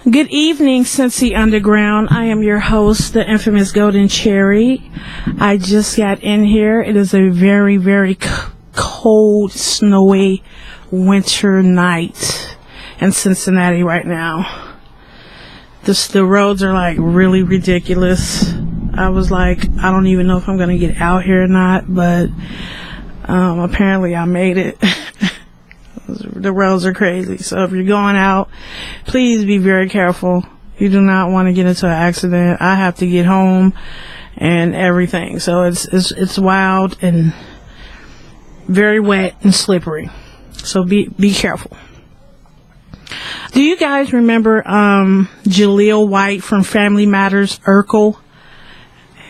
Good evening, Cincy Underground. I am your host, the infamous Goldencherry. I just got in here. It is a very, very cold, snowy winter night in Cincinnati right now. The roads are like really ridiculous. I was like, I don't even know if I'm going to get out here or not, but apparently I made it. The roads are crazy. So if you're going out, please be very careful. You do not want to get into an accident. I have to get home and everything. So it's wild and very wet and slippery. So be careful. Do you guys remember Jaleel White from Family Matters, Urkel?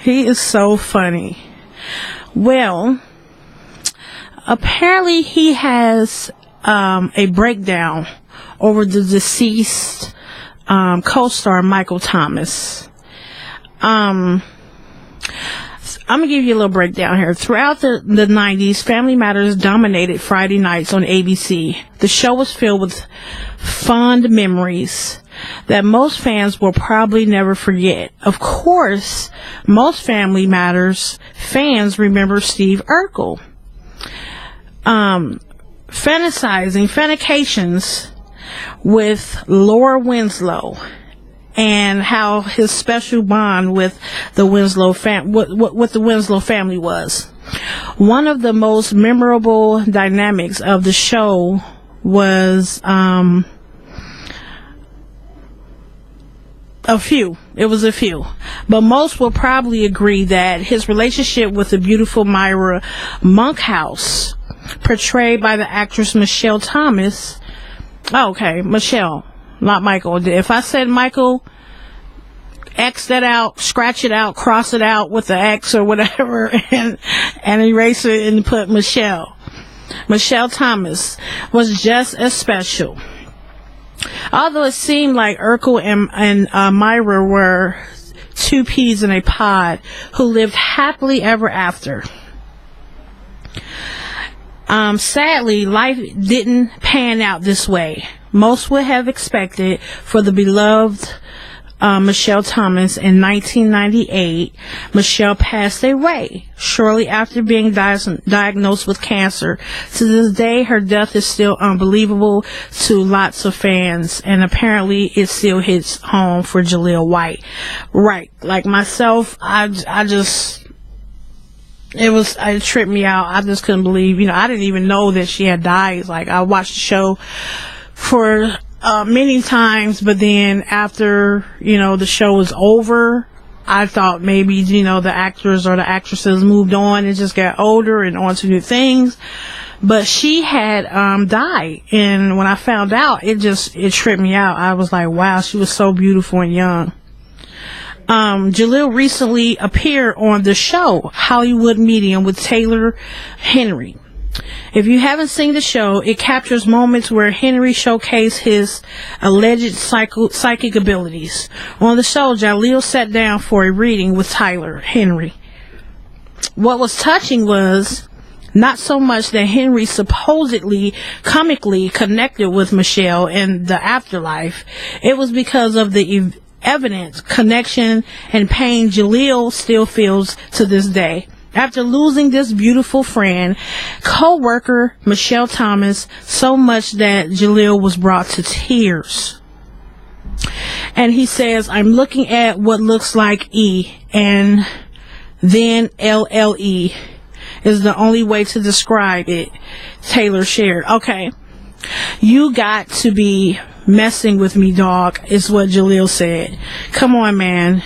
He is so funny. Well, apparently he has a breakdown over the deceased co-star Michael Thomas. I'm gonna give you a little breakdown here. Throughout the 90s, Family Matters dominated Friday nights on ABC. The show was filled with fond memories that most fans will probably never forget. Of course, most Family Matters fans remember Steve Urkel fanications with Laura Winslow, and how his special bond with the Winslow what the Winslow family was. One of the most memorable dynamics of the show was a few, but most will probably agree that his relationship with the beautiful Myra Monkhouse, portrayed by the actress Michelle Thomas. Okay, Michelle, not Michael. If I said Michael, X that out, scratch it out, cross it out with the X or whatever, and erase it and put Michelle. Michelle Thomas was just as special. Although it seemed like Urkel and Myra were two peas in a pod who lived happily ever after. Sadly, life didn't pan out this way. Most would have expected for the beloved Michelle Thomas. In 1998, Michelle passed away shortly after being diagnosed with cancer. To this day, her death is still unbelievable to lots of fans, and apparently it still hits home for Jaleel White. Right, like myself, it tripped me out. I just couldn't believe, I didn't even know that she had died. Like, I watched the show for many times, but then after, the show was over, I thought maybe, the actors or the actresses moved on and just got older and on to new things. But she had died, and when I found out, it tripped me out. I was like, wow, she was so beautiful and young. Jaleel recently appeared on the show Hollywood Medium with Taylor Henry. If you haven't seen the show, it captures moments where Henry showcased his alleged psychic abilities. On the show, Jaleel sat down for a reading with Taylor Henry. What was touching was not so much that Henry supposedly comically connected with Michelle in the afterlife. It was because of the evident connection and pain Jaleel still feels to this day. After losing this beautiful friend, co-worker Michelle Thomas, so much that Jaleel was brought to tears. And he says, I'm looking at what looks like E, and then LLE is the only way to describe it, Taylor shared. Okay, you got to be messing with me, dog, is what Jaleel said. Come on, man.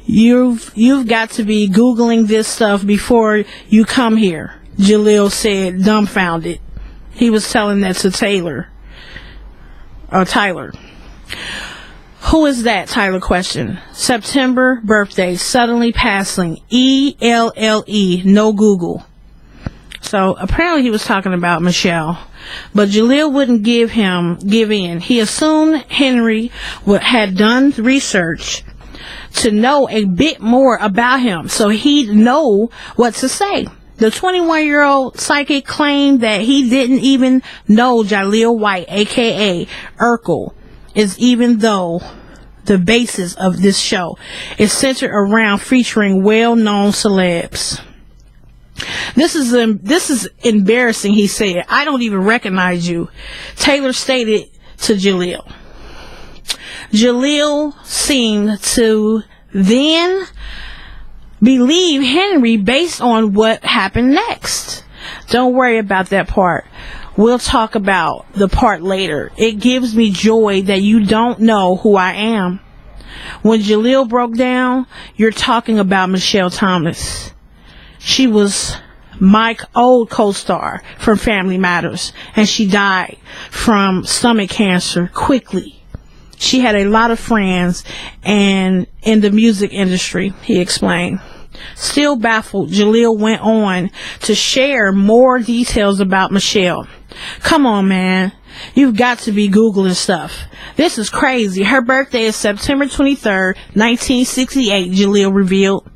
You've got to be Googling this stuff before you come here, Jaleel said, dumbfounded. He was telling that to Tyler. Who is that? Tyler questioned. September birthday, suddenly passing. ELLE, no Google. So apparently he was talking about Michelle. But Jaleel wouldn't give in. He assumed Henry had done research to know a bit more about him, so he'd know what to say. The 21-year-old psychic claimed that he didn't even know Jaleel White, aka Urkel, is even though the basis of this show is centered around featuring well-known celebs. This is embarrassing, he said. I don't even recognize you, Taylor stated to Jaleel. Jaleel seemed to then believe Henry based on what happened next. Don't worry about that part. We'll talk about the part later. It gives me joy that you don't know who I am. When Jaleel broke down, you're talking about Michelle Thomas. She was my old co-star from Family Matters, and she died from stomach cancer quickly. She had a lot of friends and in the music industry, he explained. Still baffled, Jaleel went on to share more details about Michelle. Come on, man. You've got to be Googling stuff. This is crazy. Her birthday is September 23rd, 1968, Jaleel revealed.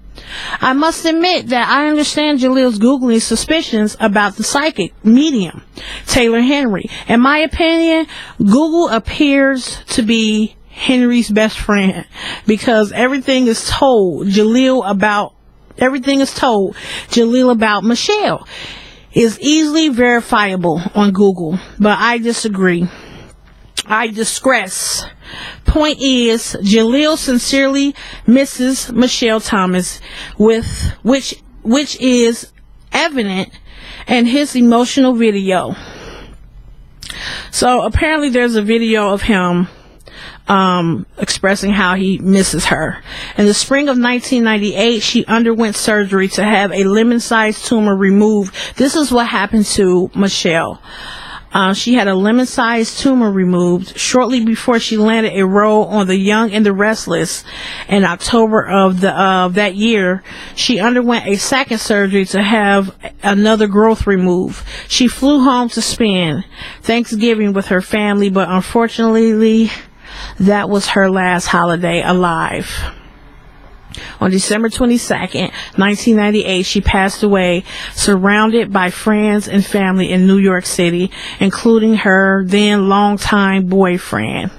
I must admit that I understand Jaleel's Googling suspicions about the psychic medium, Taylor Henry. In my opinion, Google appears to be Henry's best friend because everything is told Jaleel about Michelle is easily verifiable on Google, but I disagree. I digress. Point is, Jaleel sincerely misses Michelle Thomas, which is evident in his emotional video. So apparently there's a video of him expressing how he misses her. In the spring of 1998, she underwent surgery to have a lemon-sized tumor removed. This is what happened to Michelle. She had a lemon-sized tumor removed shortly before she landed a role on The Young and the Restless. In October of that year, she underwent a second surgery to have another growth removed. She flew home to spend Thanksgiving with her family, but unfortunately, that was her last holiday alive. On December 22nd, 1998, she passed away, surrounded by friends and family in New York City, including her then longtime boyfriend.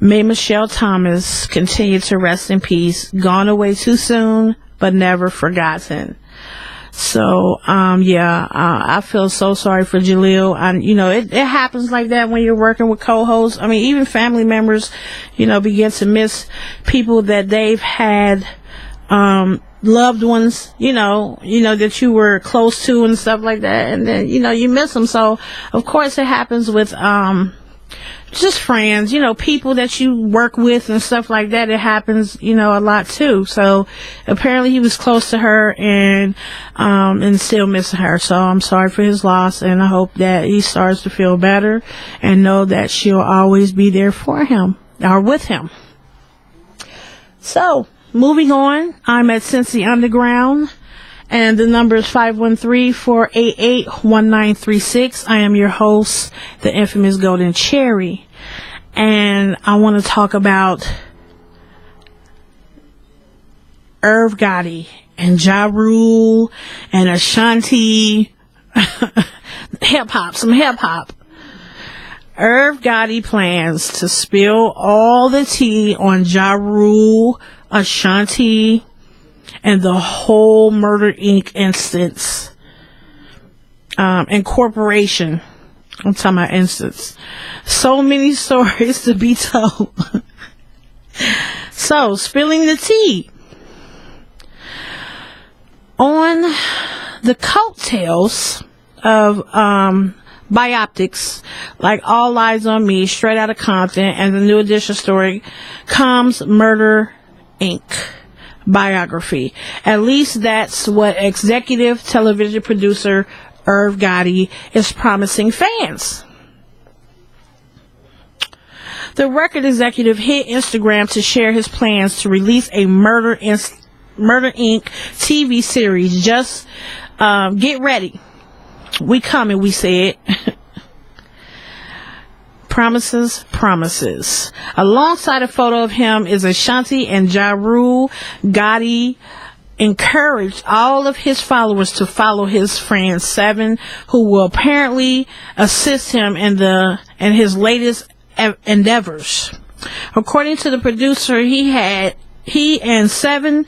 May Michelle Thomas continue to rest in peace. Gone away too soon, but never forgotten. So, I feel so sorry for Jaleel. It happens like that when you're working with co-hosts. I mean, even family members, begin to miss people that they've had, loved ones, that you were close to and stuff like that. And then, you miss them. So, of course, it happens with, just friends, people that you work with and stuff like that. It happens, a lot too. So apparently he was close to her and still missing her. So I'm sorry for his loss, and I hope that he starts to feel better and know that she'll always be there for him or with him. So moving on, I'm at Cincy Underground. And the number is 513-488-1936. I am your host, the infamous Goldencherry. And I want to talk about Irv Gotti and Ja Rule and Ashanti. Some hip hop. Irv Gotti plans to spill all the tea on Ja Rule, Ashanti, and the whole Murder Inc. instance. Incorporation. I'm talking about instance. So many stories to be told. So, spilling the tea. On the coattails of biopics like All Eyes on Me, Straight Outta Compton, and the New Edition story comes Murder Inc. biography. At least that's what executive television producer Irv Gotti is promising fans. The record executive hit Instagram to share his plans to release a Murder Inc. TV series. Just get ready. We coming, we said. Promises. Alongside a photo of him is Ashanti and Ja Rule. Gotti encouraged all of his followers to follow his friend Seven, who will apparently assist him in his latest endeavors. According to the producer, he and Seven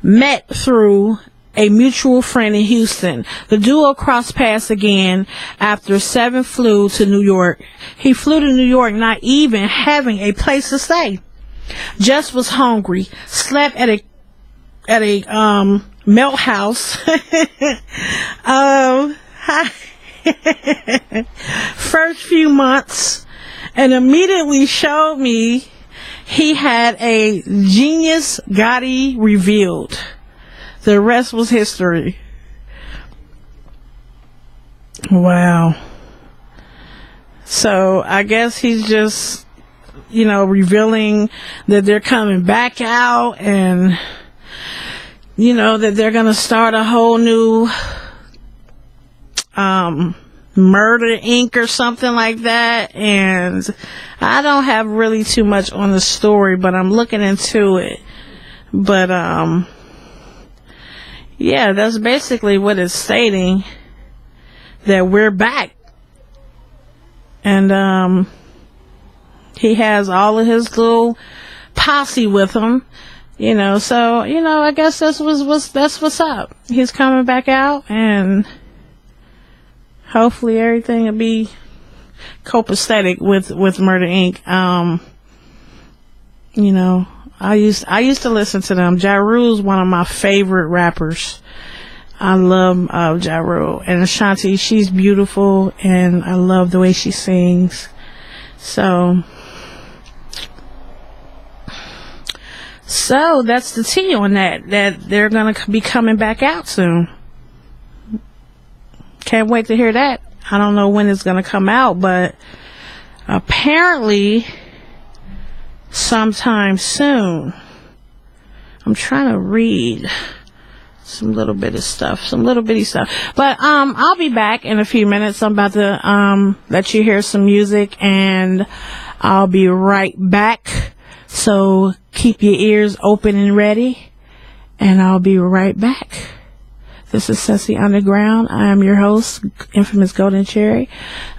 met through a mutual friend in Houston. The duo crossed paths again after Seven flew to New York. He flew to New York not even having a place to stay. Just was hungry, slept at a melt house. First few months, and immediately showed me he had a genius Gotti revealed. The rest was history. Wow. So I guess he's just, revealing that they're coming back out, and, that they're going to start a whole new Murder Inc. or something like that. And I don't have really too much on the story, but I'm looking into it. But, yeah, that's basically what it's stating, that we're back. And, he has all of his little posse with him, so, I guess that's what's up. He's coming back out, and hopefully everything will be copacetic with Murder Inc. I used to listen to them. Ja Rule's one of my favorite rappers. I love Ja Rule. And Ashanti, she's beautiful, and I love the way she sings. So that's the tea on that they're going to be coming back out soon. Can't wait to hear that. I don't know when it's going to come out, but apparently sometime soon. I'm trying to read some little bitty stuff. But I'll be back in a few minutes. I'm about to let you hear some music, and I'll be right back. So keep your ears open and ready, and I'll be right back. This is Sessi Underground. I am your host, infamous Goldencherry.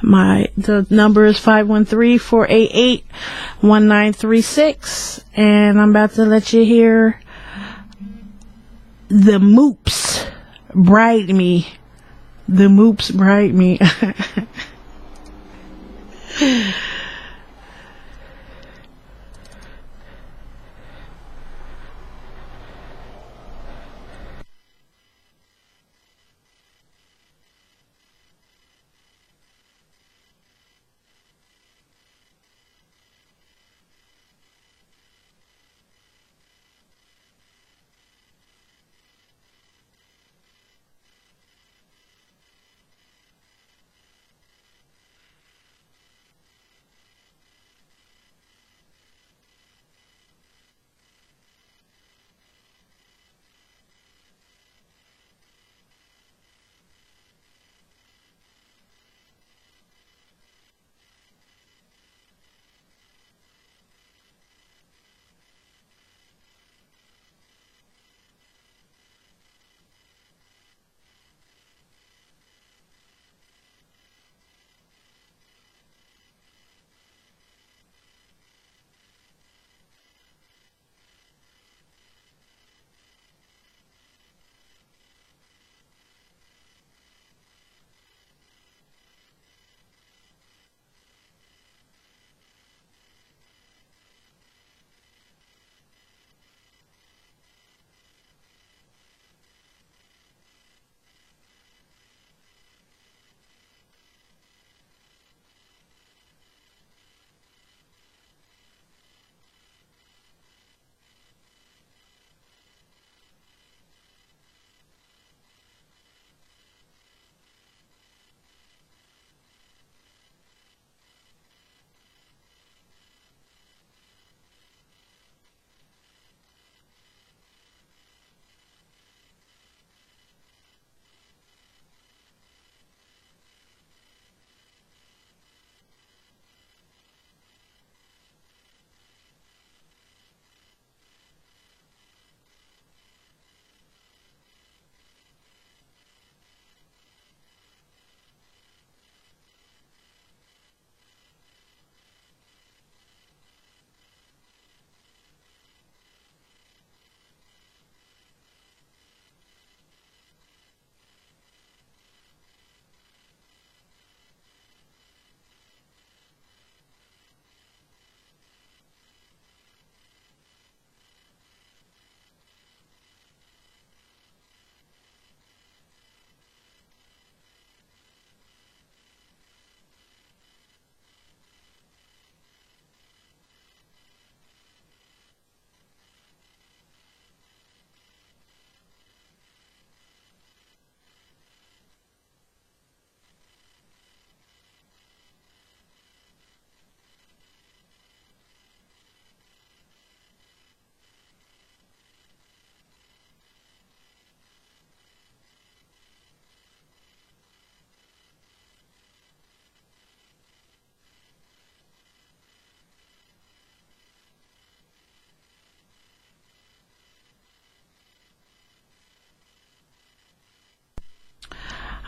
The number is 513-488-1936, and I'm about to let you hear the Moops Bride Me. The Moops Bride Me.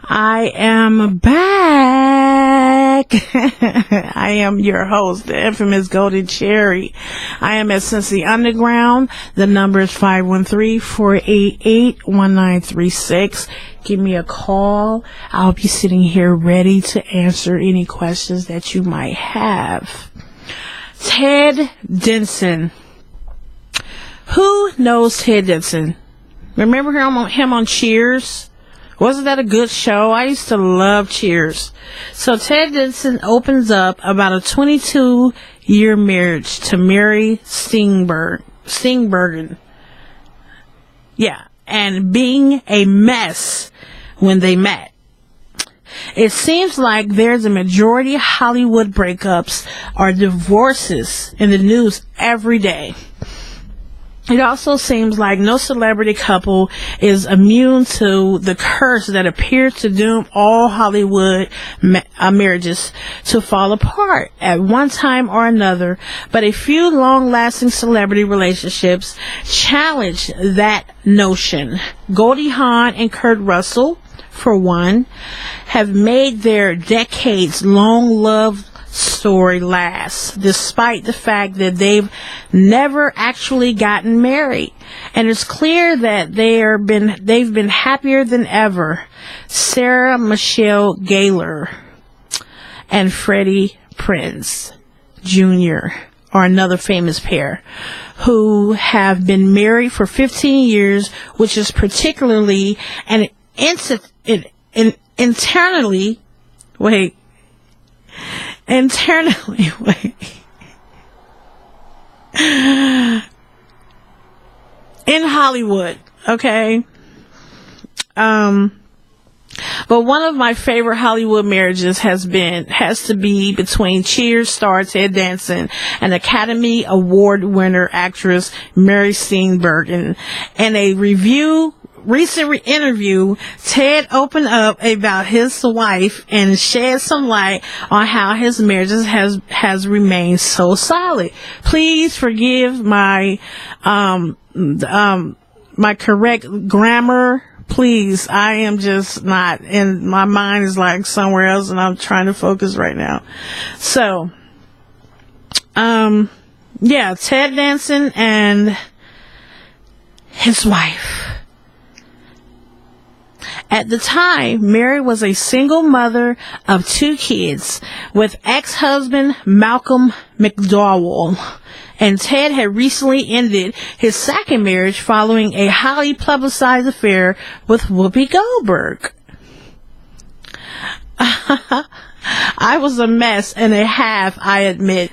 I am back. I am your host, the infamous Goldencherry. I am at Cincy Underground. The number is 513-488-1936. Give me a call. I'll be sitting here ready to answer any questions that you might have. Ted Danson. Who knows Ted Danson? Remember him on Cheers? Wasn't that a good show? I used to love Cheers. So Ted Danson opens up about a 22-year marriage to Mary Steenburgen. Yeah, and being a mess when they met. It seems like there's a majority of Hollywood breakups or divorces in the news every day. It also seems like no celebrity couple is immune to the curse that appears to doom all Hollywood marriages to fall apart at one time or another. But a few long-lasting celebrity relationships challenge that notion. Goldie Hawn and Kurt Russell, for one, have made their decades-long love story last, despite the fact that they've never actually gotten married. And it's clear that they've been happier than ever. Sarah Michelle Gellar and Freddie Prinze Jr. are another famous pair who have been married for 15 years, which is particularly an internally in Hollywood, okay? But one of my favorite Hollywood marriages has to be between Cheers star Ted Danson and Academy Award winner actress Mary Steenburgen. In a recent interview, Ted opened up about his wife and shed some light on how his marriage has remained so solid. Please forgive my my correct grammar. Please, I am just not, and my mind is like somewhere else, and I'm trying to focus right now. So, yeah, Ted Danson and his wife. At the time, Mary was a single mother of 2 kids with ex-husband Malcolm McDowell, and Ted had recently ended his second marriage following a highly publicized affair with Whoopi Goldberg. I was a mess and a half, I admit.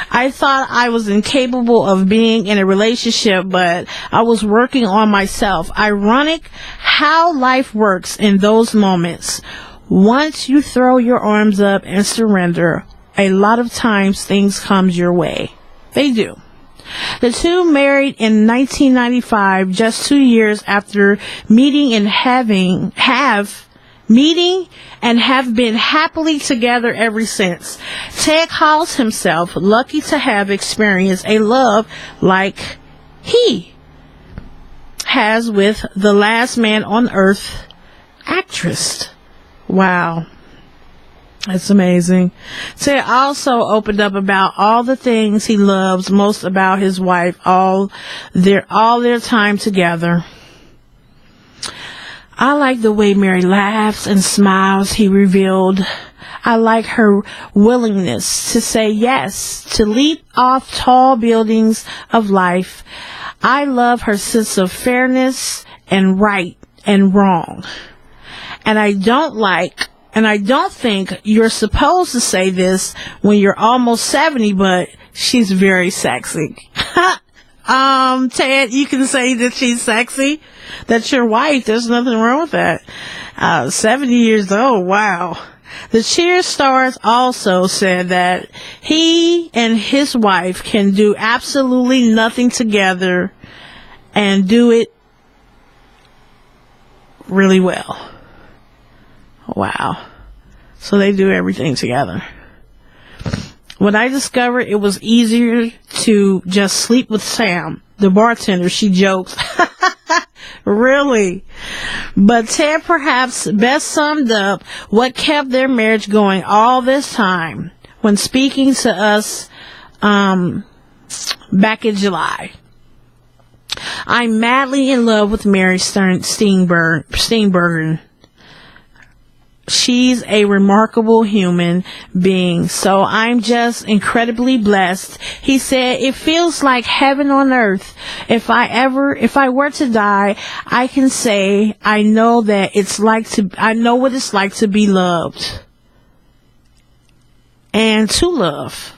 I thought I was incapable of being in a relationship, but I was working on myself. Ironic how life works in those moments. Once you throw your arms up and surrender, a lot of times things come your way. They do. The two married in 1995, just 2 years after meeting and have been happily together ever since. Ted calls himself lucky to have experienced a love like he has with the last man on earth actress. Wow. That's amazing. Ted also opened up about all the things he loves most about his wife, all their time together. I like the way Mary laughs and smiles, he revealed. I like her willingness to say yes, to leap off tall buildings of life. I love her sense of fairness and right and wrong. And I don't think you're supposed to say this when you're almost 70, but she's very sexy. Ted, you can say that she's sexy. That's your wife. There's nothing wrong with that. 70 years old. Wow. The Cheers stars also said that he and his wife can do absolutely nothing together and do it really well. Wow. So they do everything together. When I discovered it was easier to just sleep with Sam, the bartender, she joked, Really. But Ted perhaps best summed up what kept their marriage going all this time when speaking to us back in July. I'm madly in love with Mary Steenburgen. She's a remarkable human being, so I'm just incredibly blessed. He said, it feels like heaven on earth. If I were to die, I can say I know what it's like to be loved and to love.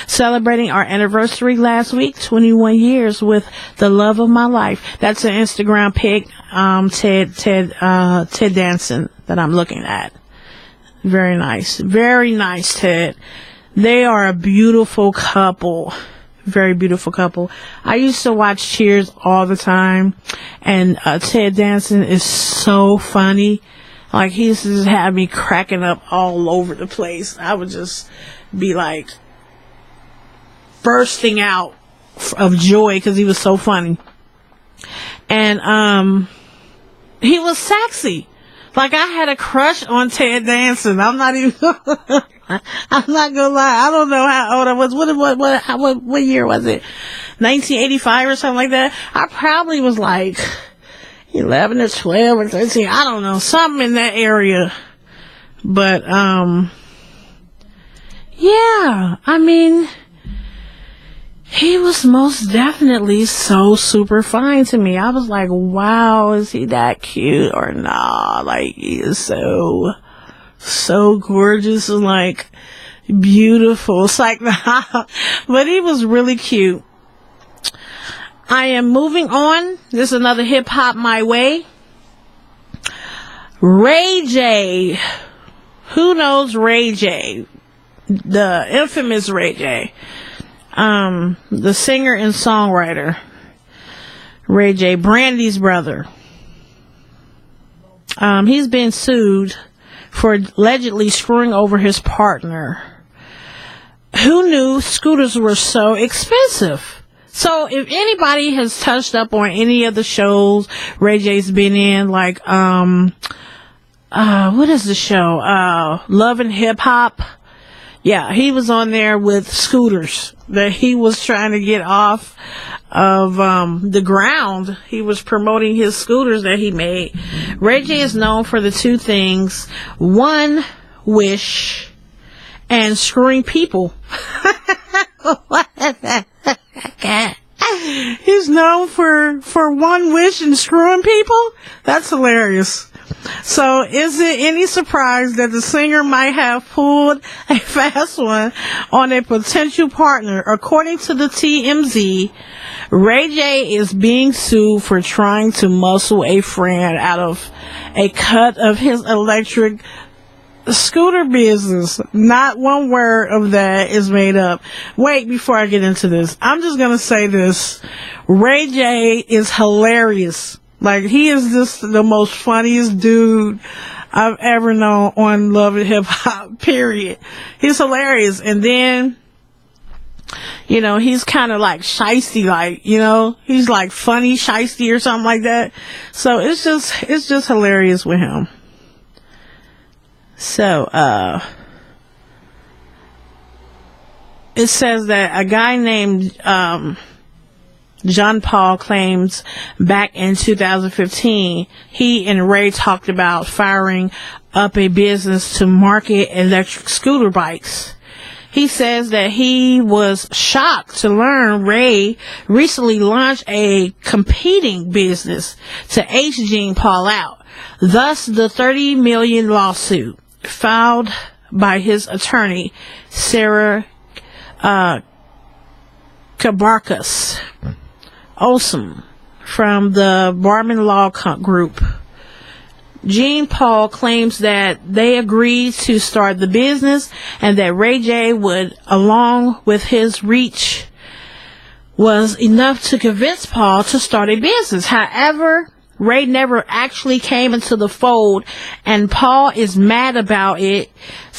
Celebrating our anniversary last week, 21 years with the love of my life. That's an Instagram pic, Ted Danson that I'm looking at. Very nice. Very nice, Ted. They are a beautiful couple. Very beautiful couple. I used to watch Cheers all the time, and Ted Danson is so funny. Like, he used to just have me cracking up all over the place. I would just be like bursting out of joy because he was so funny. And he was sexy. Like, I had a crush on Ted Danson. I'm not gonna lie. I don't know how old I was. What year was it? 1985 or something like that. I probably was like 11 or 12 or 13. I don't know, something in that area. But yeah, I mean, he was most definitely so super fine to me. I was like, wow, is he that cute or nah? Like, he is so gorgeous and like beautiful. It's like, but he was really cute. I am moving on. This is another hip hop my way. Ray J. Who knows Ray J? The infamous Ray J. The singer and songwriter, Ray J, Brandy's brother. He's been sued for allegedly screwing over his partner. Who knew scooters were so expensive? So if anybody has touched up on any of the shows Ray J's been in, like, what is the show? Love and Hip Hop. Yeah, he was on there with scooters that he was trying to get off of the ground. He was promoting his scooters that he made. Ray J is known for the two things: One Wish and screwing people. He's known for One Wish and screwing people? That's hilarious. So is it any surprise that the singer might have pulled a fast one on a potential partner? According to the TMZ, Ray J is being sued for trying to muscle a friend out of a cut of his electric scooter business. Not one word of that is made up. Wait, before I get into this, I'm just going to say this. Ray J is hilarious. Like, he is just the most funniest dude I've ever known on Love and Hip Hop, period. He's hilarious. And then, you know, he's kind of like shiesty, like, you know, he's like funny shiesty or something like that. So it's just hilarious with him. So, it says that a guy named, John Paul claims back in 2015, he and Ray talked about firing up a business to market electric scooter bikes. He says that he was shocked to learn Ray recently launched a competing business to H. Jean Paul out. Thus, the $30 million lawsuit filed by his attorney, Sarah Kabarkas. Awesome. From the Barman Law Group. Jean Paul claims that they agreed to start the business and that Ray J would, along with his reach, was enough to convince Paul to start a business. However, Ray never actually came into the fold, and Paul is mad about it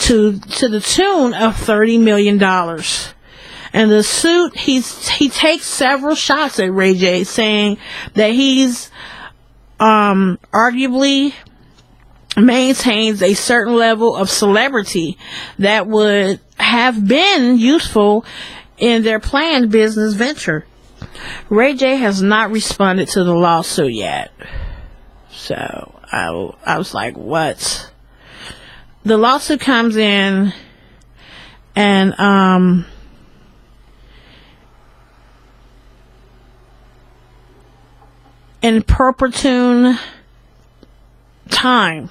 to the tune of $30 million. And the suit, he takes several shots at Ray J, saying that he's arguably maintains a certain level of celebrity that would have been useful in their planned business venture. Ray J has not responded to the lawsuit yet. So I was like, what? The lawsuit comes in, and in perpetuum time,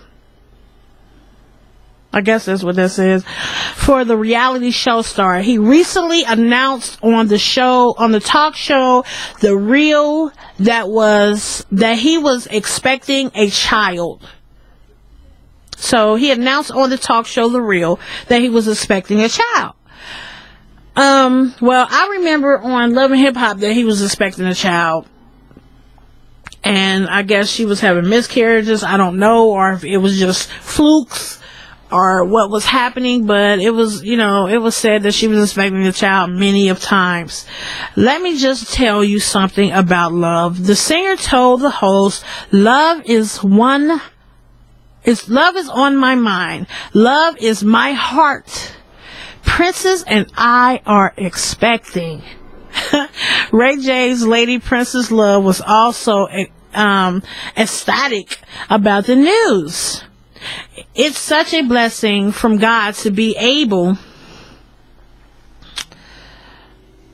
I guess that's what this is, for the reality show star. He recently announced on the talk show, The Real, that he was expecting a child. So he announced on the talk show, The Real, that he was expecting a child. Well, I remember on Love and Hip Hop that he was expecting a child. And I guess she was having miscarriages. I don't know, or if it was just flukes or what was happening, but it was, it was said that she was expecting a child many of times. Let me just tell you something about Love. The singer told the host, love is on my mind. Love is my heart. Princess and I are expecting. Ray J's Lady Princess Love was also ecstatic about the news. It's such a blessing from God to be able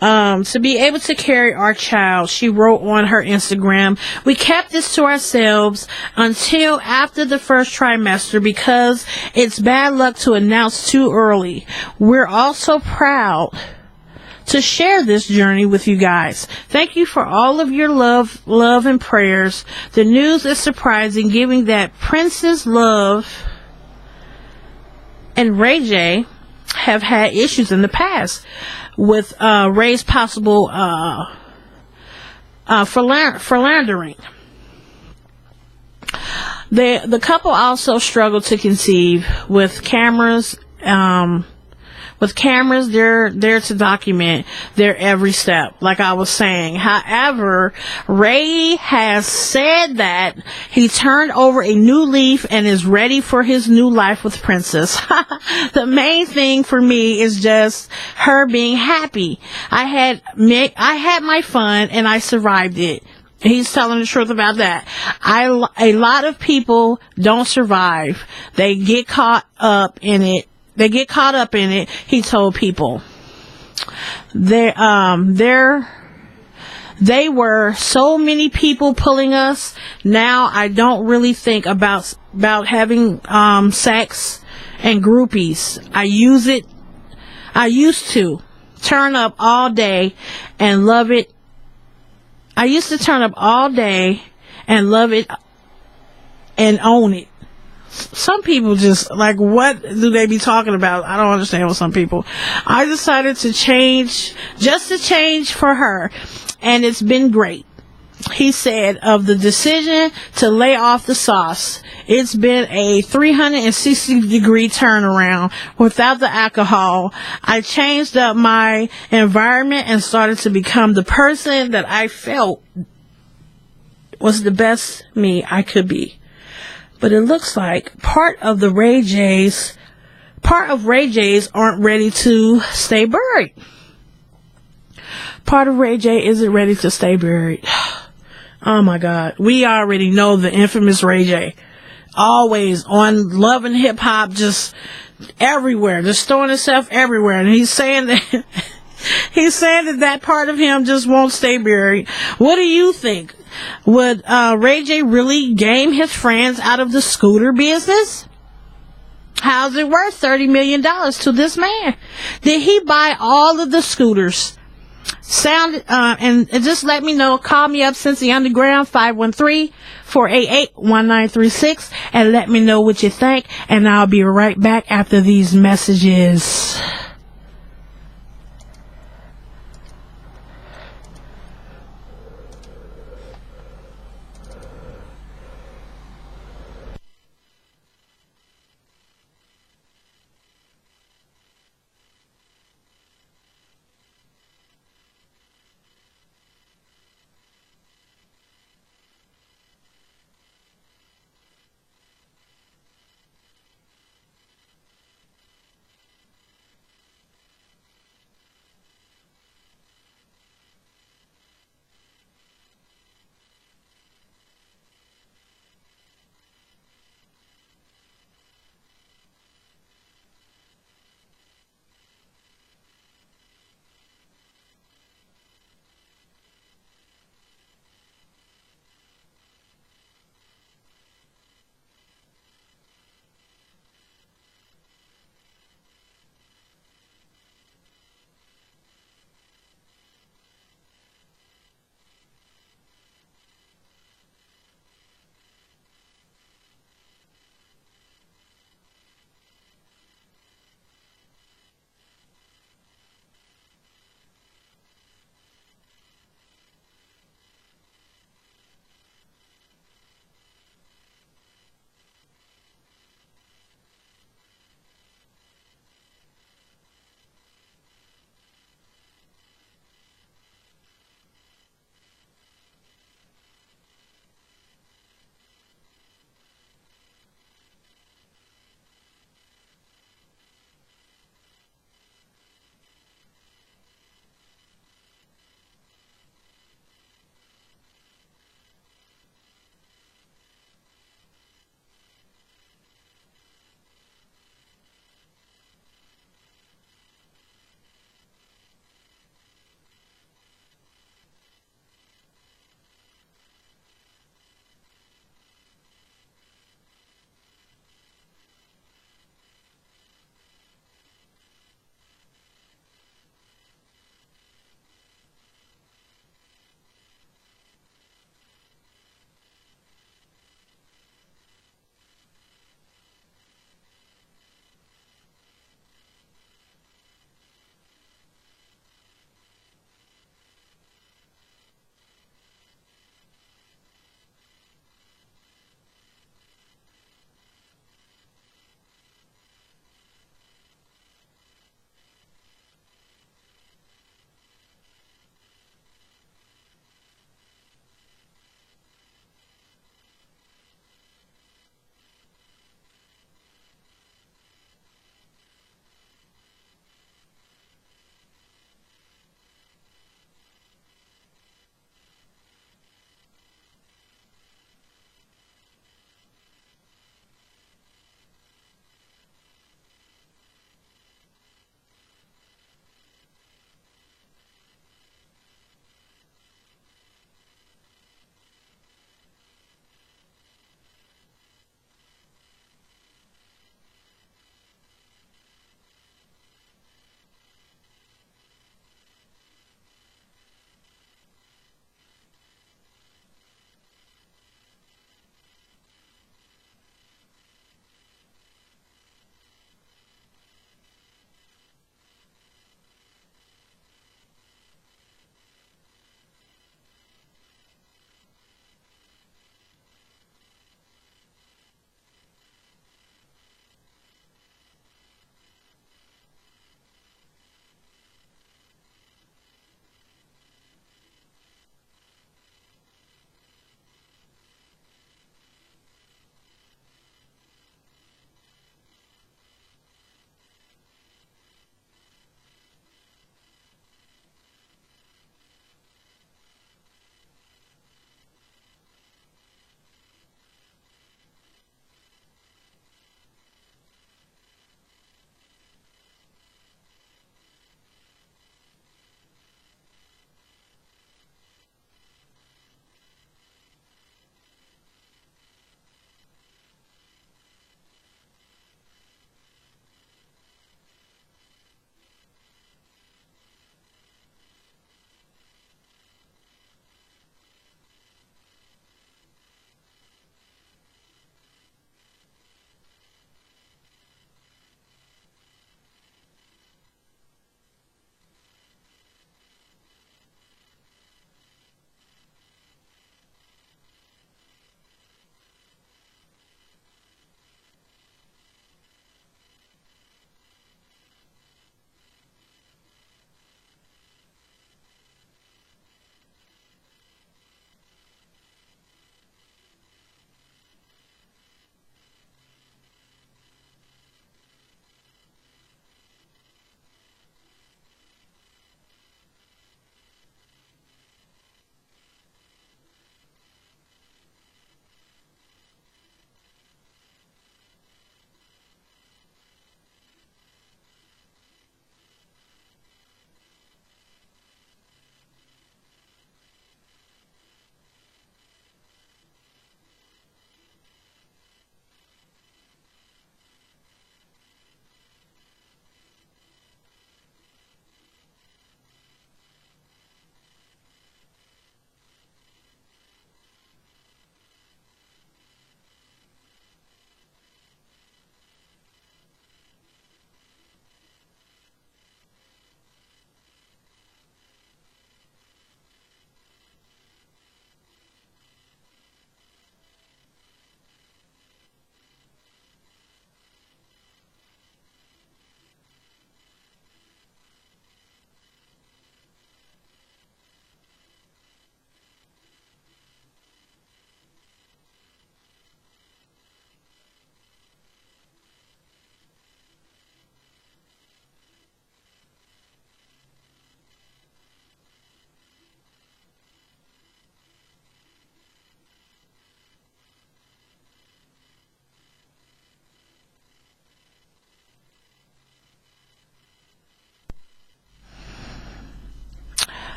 to carry our child, she wrote on her Instagram. We kept this to ourselves until after the first trimester because it's bad luck to announce too early. We're also proud to share this journey with you guys. Thank you for all of your love and prayers. The news is surprising, given that Princess Love and Ray J have had issues in the past with Ray's possible philandering. The couple also struggled to conceive with cameras. They're there to document their every step, like I was saying. However, Ray has said that he turned over a new leaf and is ready for his new life with Princess. The main thing for me is just her being happy. I had my fun and I survived it. He's telling the truth about that. A lot of people don't survive. They get caught up in it. He told people. They were so many people pulling us. Now I don't really think about having sex and groupies. I used to turn up all day and love it. I used to turn up all day and love it and own it. Some people just, like, what do they be talking about? I don't understand with some people. I decided to change, just to change for her, and it's been great. He said of the decision to lay off the sauce, it's been a 360-degree turnaround without the alcohol. I changed up my environment and started to become the person that I felt was the best me I could be. But it looks like part of Ray J's aren't ready to stay buried. Part of Ray J isn't ready to stay buried. Oh my God. We already know the infamous Ray J. Always on Love and Hip Hop, just everywhere, just throwing himself everywhere. And he's saying that part of him just won't stay buried. What do you think? Would Ray J really game his friends out of the scooter business? How's it worth $30 million to this man? Did he buy all of the scooters? And just let me know. Call me up, Cincy Underground, 513-488-1936, and let me know what you think. And I'll be right back after these messages.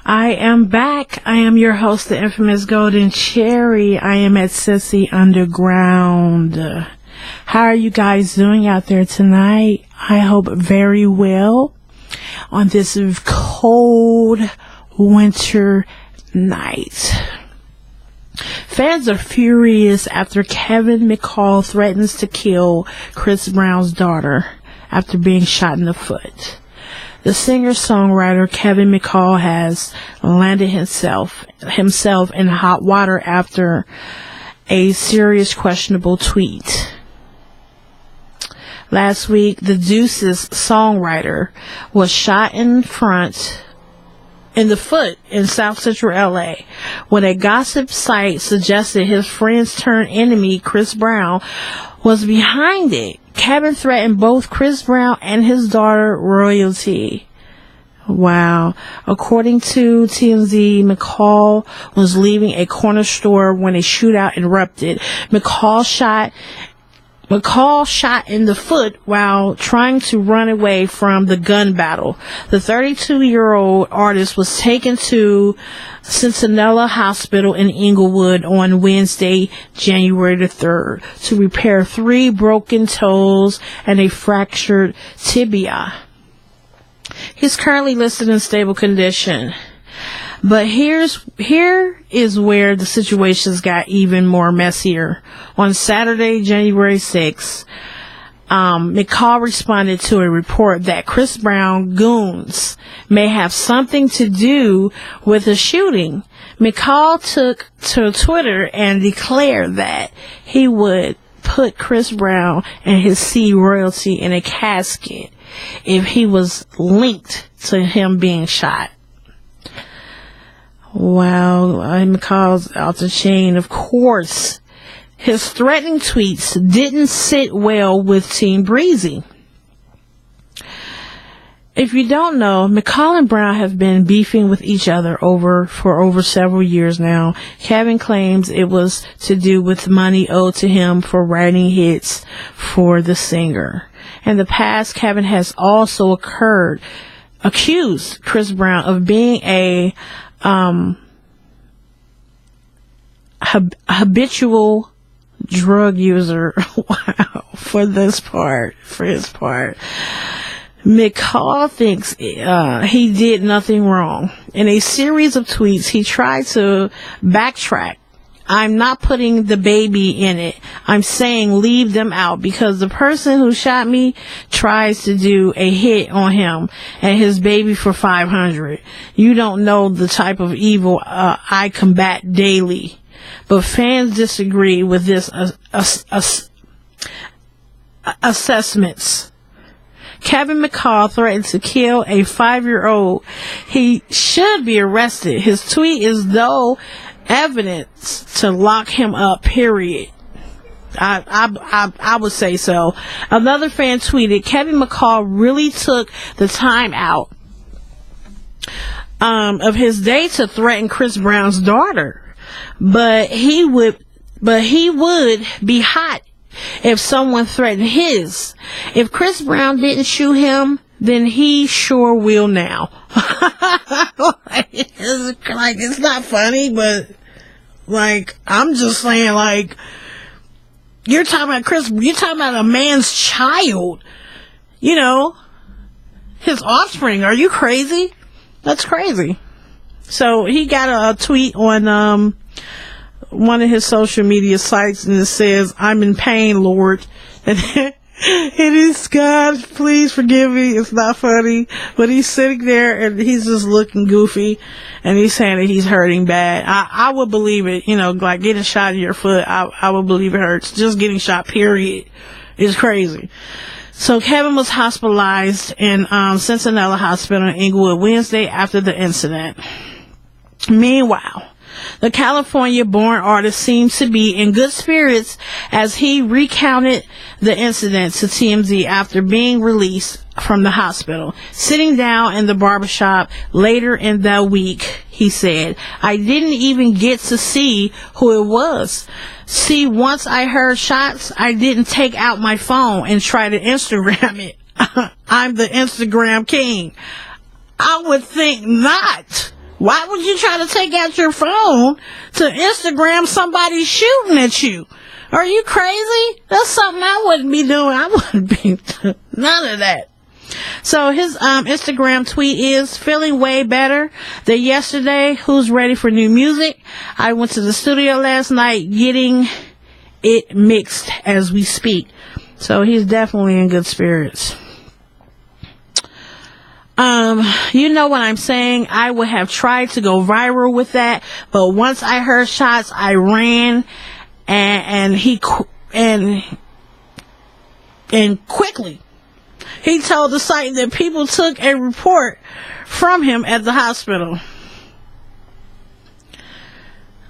I am back. I am your host, the infamous Goldencherry. I am at Sissy Underground. How are you guys doing out there tonight? I hope very well on this cold winter night. Fans are furious after Kevin McCall threatens to kill Chris Brown's daughter after being shot in the foot. The singer-songwriter Kevin McCall has landed himself in hot water after a serious questionable tweet. Last week, the Deuces songwriter was shot in the foot in South Central LA when a gossip site suggested his friend's turned enemy, Chris Brown, was behind it. Kevin threatened both Chris Brown and his daughter royalty. Wow. According to TMZ, McCall was leaving a corner store when a shootout erupted. McCall shot in the foot while trying to run away from the gun battle. The 32-year-old artist was taken to Centinela Hospital in Inglewood on Wednesday, January the 3rd, to repair 3 broken toes and a fractured tibia. He's currently listed in stable condition. But here is where the situations got even more messier. On Saturday, January 6th, McCall responded to a report that Chris Brown goons may have something to do with the shooting. McCall took to Twitter and declared that he would put Chris Brown and his C royalty in a casket if he was linked to him being shot. Wow, McCall's out the chain. Of course, his threatening tweets didn't sit well with Team Breezy. If you don't know, McCall and Brown have been beefing with each other for over several years now. Kevin claims it was to do with money owed to him for writing hits for the singer. In the past, Kevin has also accused Chris Brown of being a habitual drug user. Wow, for his part. McCall thinks he did nothing wrong. In a series of tweets, he tried to backtrack. I'm not putting the baby in it. I'm saying leave them out because the person who shot me tries to do a hit on him and his baby for $500. You don't know the type of evil I combat daily. But fans disagree with this assessments. Kevin McCall threatened to kill a 5-year-old. He should be arrested. His tweet is though evidence to lock him up, period. I would say so. Another fan tweeted, Kevin McCall really took the time out of his day to threaten Chris Brown's daughter. But he would be hot if someone threatened his. If Chris Brown didn't shoot him, then he sure will now. It's not funny, but I'm just saying, you're talking about a man's child, his offspring. Are you crazy? That's crazy. So he got a tweet on one of his social media sites, and it says, I'm in pain, Lord. And it is God, please forgive me. It's not funny. But he's sitting there and he's just looking goofy, and he's saying that he's hurting bad. I would believe it, like getting shot in your foot. I would believe it hurts. Just getting shot, period, is crazy. So Kevin was hospitalized in Centinela Hospital in Inglewood Wednesday after the incident. Meanwhile, the California-born artist seems to be in good spirits as he recounted the incident to TMZ after being released from the hospital. Sitting down in the barbershop later in the week, he said, I didn't even get to see who it was. See, once I heard shots, I didn't take out my phone and try to Instagram it. I'm the Instagram king. I would think not. Why would you try to take out your phone to Instagram somebody shooting at you? Are you crazy? That's something I wouldn't be doing. I wouldn't be none of that. So his Instagram tweet is, feeling way better than yesterday. Who's ready for new music? I went to the studio last night getting it mixed as we speak. So he's definitely in good spirits. You know what I'm saying? I would have tried to go viral with that, but once I heard shots, I ran and quickly he told the site that people took a report from him at the hospital.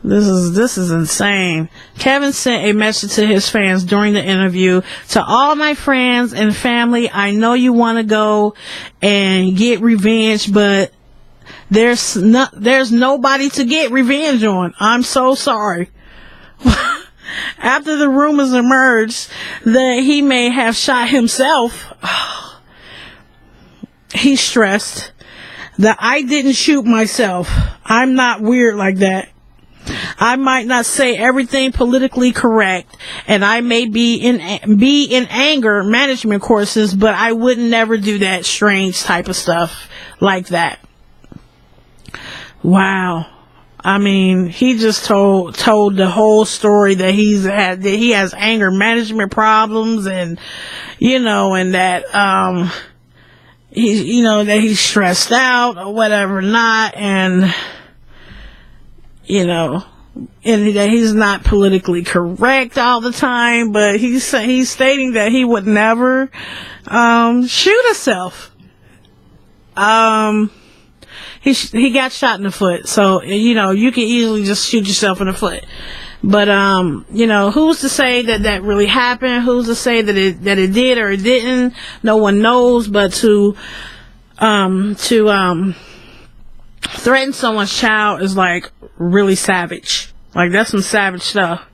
This is insane. Kevin sent a message to his fans during the interview. To all my friends and family, I know you want to go and get revenge, but there's nobody to get revenge on. I'm so sorry. After the rumors emerged that he may have shot himself, he stressed that I didn't shoot myself. I'm not weird like that. I might not say everything politically correct, and I may be in anger management courses, but I would never do that strange type of stuff like that. Wow. I mean, he just told the whole story that he has anger management problems, and and that that he's stressed out or whatever not, and and that he's not politically correct all the time, but he's stating that he would never shoot himself. He got shot in the foot, so you can easily just shoot yourself in the foot. But who's to say that really happened? Who's to say that it did or it didn't? No one knows. But to threaten someone's child is like really savage. Like, that's some savage stuff.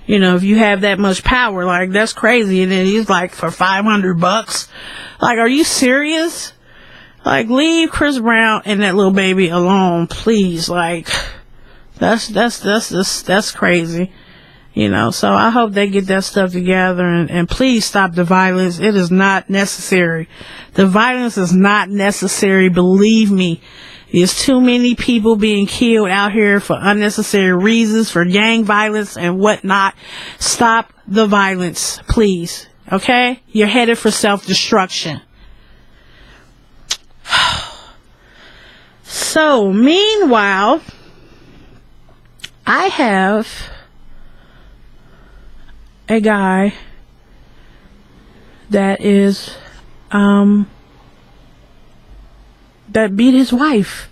If you have that much power, like, that's crazy. And then he's like, for $500, like, are you serious? Like, leave Chris Brown and that little baby alone, please. Like, that's crazy. So I hope they get that stuff together, and please stop the violence. It is not necessary. The violence is not necessary. Believe me. There's too many people being killed out here for unnecessary reasons, for gang violence and whatnot. Stop the violence, please. Okay? You're headed for self-destruction. So, meanwhile, I have a guy that is, that beat his wife.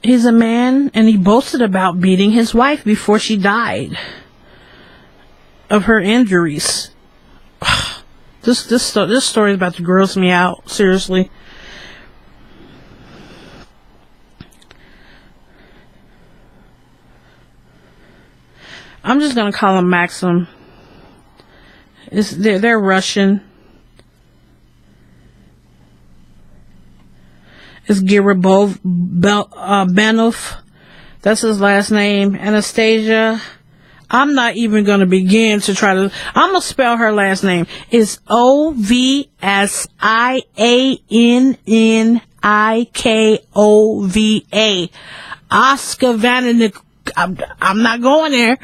He's a man, and he boasted about beating his wife before she died of her injuries. This story is about to gross me out, seriously. I'm just gonna call him Maxim. They're Russian. It's Girabov Benov. That's his last name. Anastasia. I'm not even going to begin to try to... I'm going to spell her last name. It's Ovsiannikova. Oscar Vananik. I'm not going there.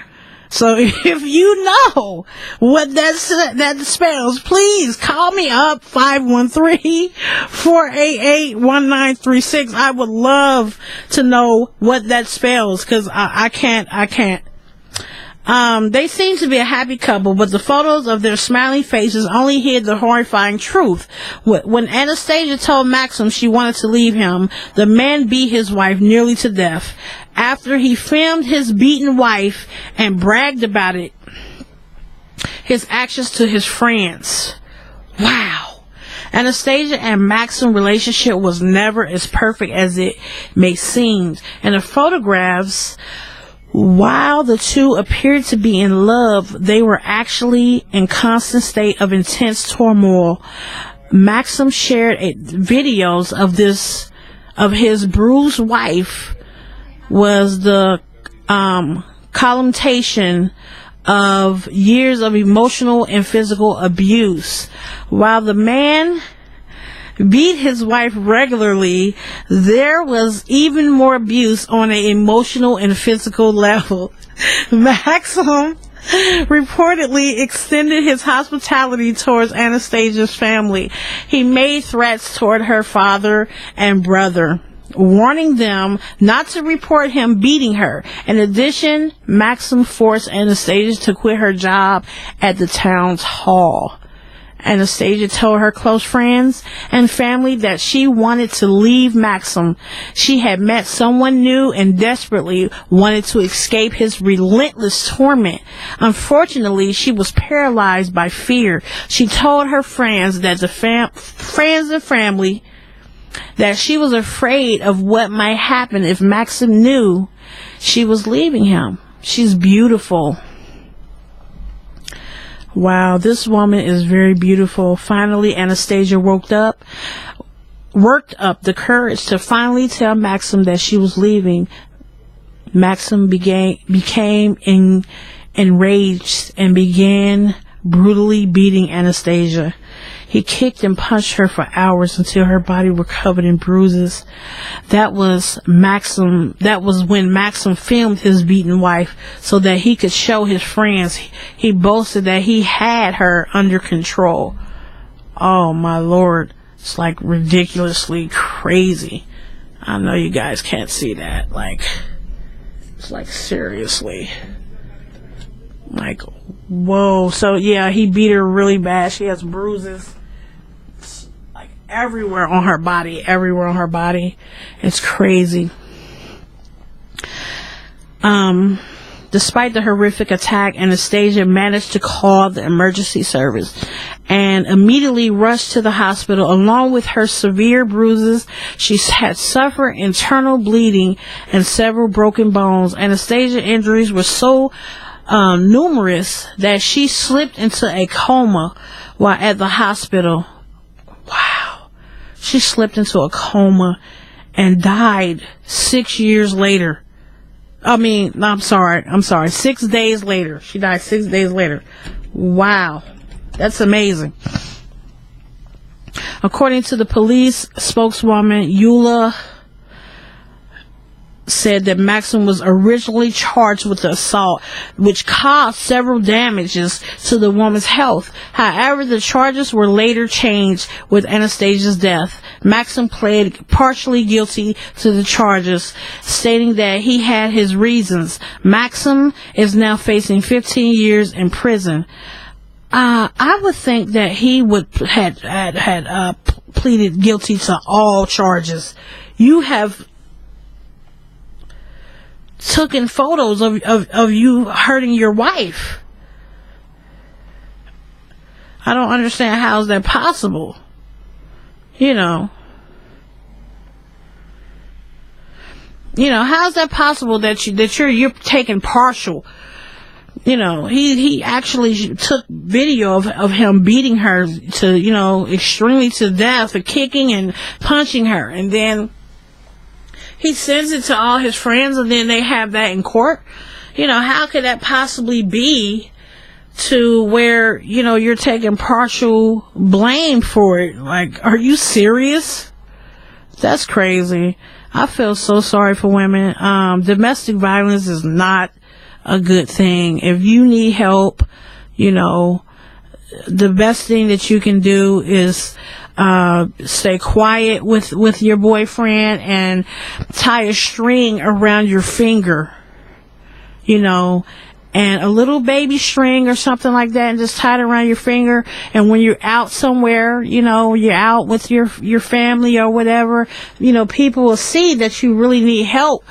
So if you know what that spells, please call me up, 513-488-1936. I would love to know what that spells, because I can't. They seem to be a happy couple, but the photos of their smiling faces only hid the horrifying truth. When Anastasia told Maxim she wanted to leave him, the man beat his wife nearly to death. After he filmed his beaten wife and bragged about his actions to his friends. Wow. Anastasia and Maxim's relationship was never as perfect as it may seem. In the photographs, while the two appeared to be in love, they were actually in constant state of intense turmoil. Maxim shared videos of this of his bruised wife was the culmination of years of emotional and physical abuse. While the man beat his wife regularly, there was even more abuse on an emotional and physical level. Maxim reportedly extended his hospitality towards Anastasia's family. He made threats toward her father and brother, warning them not to report him beating her. In addition, Maxim forced Anastasia to quit her job at the town's hall. Anastasia told her close friends and family that she wanted to leave Maxim. She had met someone new and desperately wanted to escape his relentless torment. Unfortunately, she was paralyzed by fear. She told her friends that friends and family that she was afraid of what might happen if Maxim knew she was leaving him. She's beautiful. Wow, this woman is very beautiful. Finally, Anastasia worked up the courage to finally tell Maxim that she was leaving. Maxim became enraged and began brutally beating Anastasia. He kicked and punched her for hours until her body was covered in bruises. That was when Maxim filmed his beaten wife so that he could show his friends. He boasted that he had her under control. Oh my Lord. It's like ridiculously crazy. I know you guys can't see that. It's like seriously. Like, whoa. So yeah, he beat her really bad. She has bruises everywhere on her body. It's crazy. Despite the horrific attack, Anastasia managed to call the emergency service and immediately rushed to the hospital. Along with her severe bruises, she had suffered internal bleeding and several broken bones. Anastasia's injuries were so numerous that she slipped into a coma while at the hospital. Wow. She slipped into a coma and died 6 years later. I'm sorry. 6 days later. She died 6 days later. Wow. That's amazing. According to the police spokeswoman, Eula said that Maxim was originally charged with the assault, which caused several damages to the woman's health. However, the charges were later changed with Anastasia's death. Maxim pled partially guilty to the charges, stating that he had his reasons. Maxim is now facing 15 years in prison. I would think that he would had pleaded guilty to all charges. You have taken photos of you hurting your wife. I don't understand how is that possible. How is that possible that you're taking partial? He actually took video of him beating her to extremely to death, for kicking and punching her, and then he sends it to all his friends, and then they have that in court. How could that possibly be to where, you're taking partial blame for it? Like, are you serious? That's crazy. I feel so sorry for women. Domestic violence is not a good thing. If you need help, the best thing that you can do is stay quiet with your boyfriend and tie a string around your finger, and a little baby string or something like that, and just tie it around your finger. And when you're out somewhere, you're out with your family or whatever, people will see that you really need help,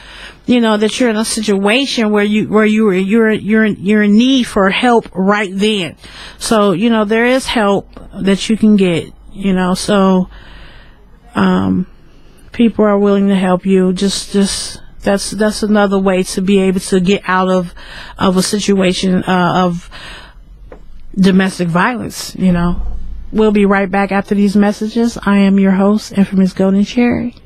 that you're in a situation where you're in need for help right then. So, there is help that you can get. So people are willing to help you. Just that's another way to be able to get out of a situation of domestic violence. We'll be right back after these messages. I am your host, Infamous Goldencherry.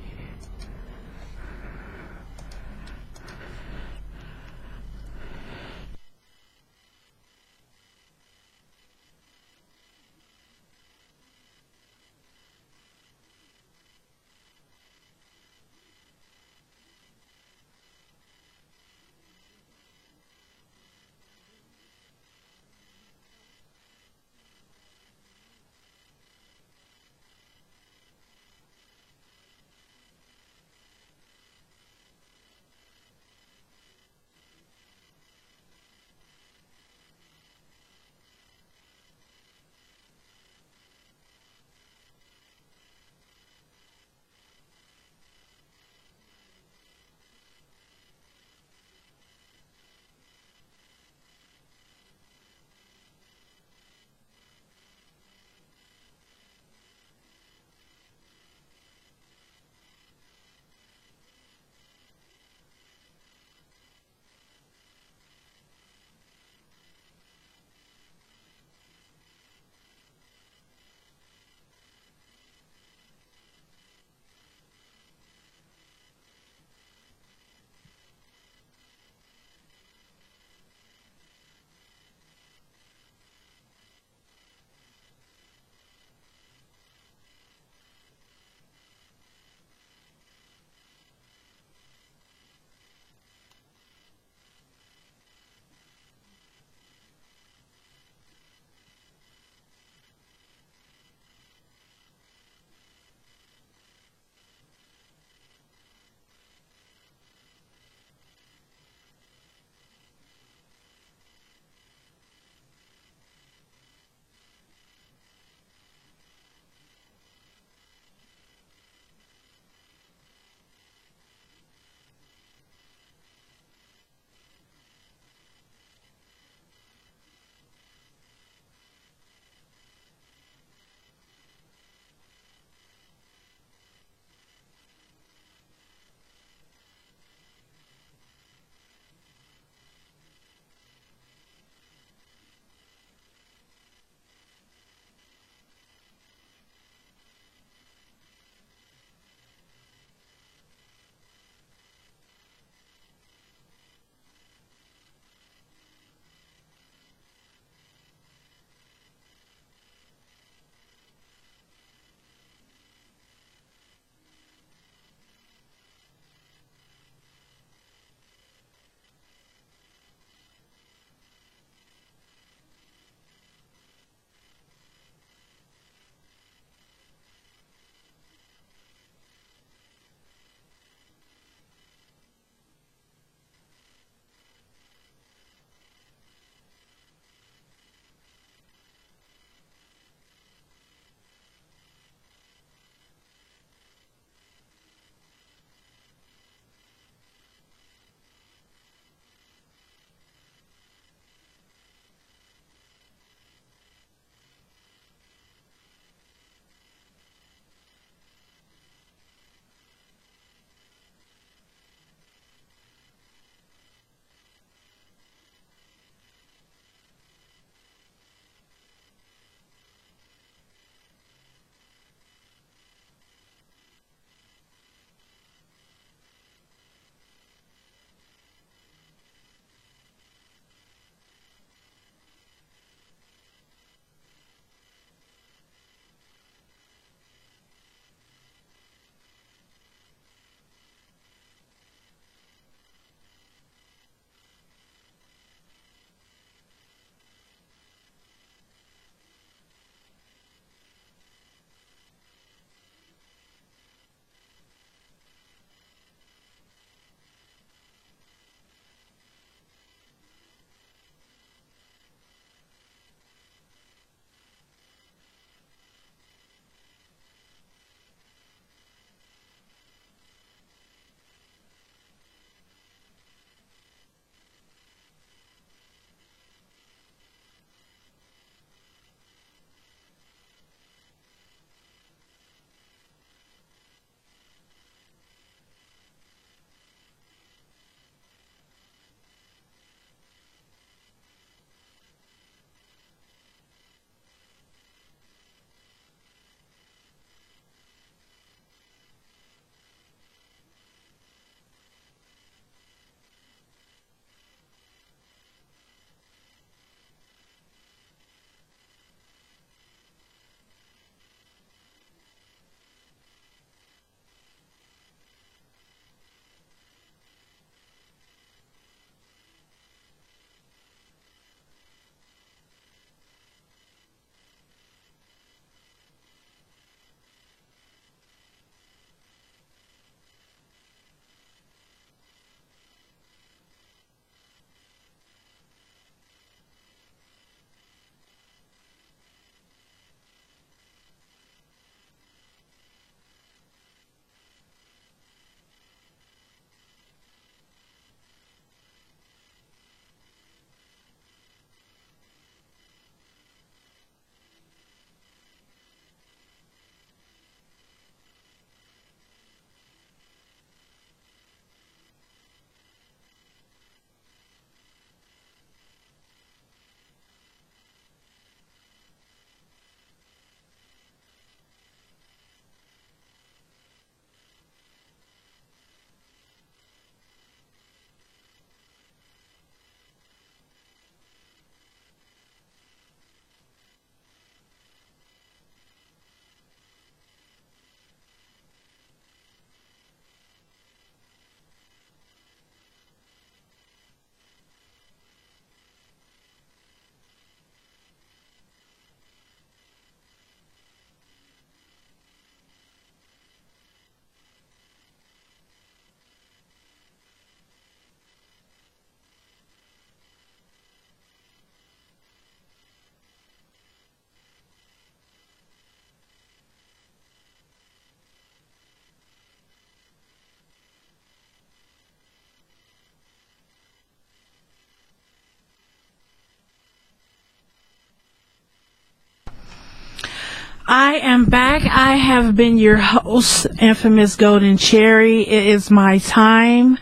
I am back. I have been your host, Infamous Goldencherry. It is my time.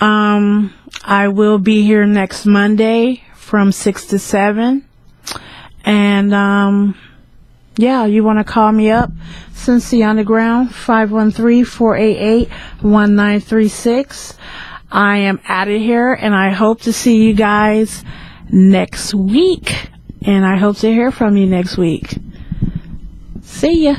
I will be here next Monday from 6 to 7. And, yeah, you want to call me up? Cincy Underground, 513-488-1936. I am out of here, and I hope to see you guys next week. And I hope to hear from you next week. See ya.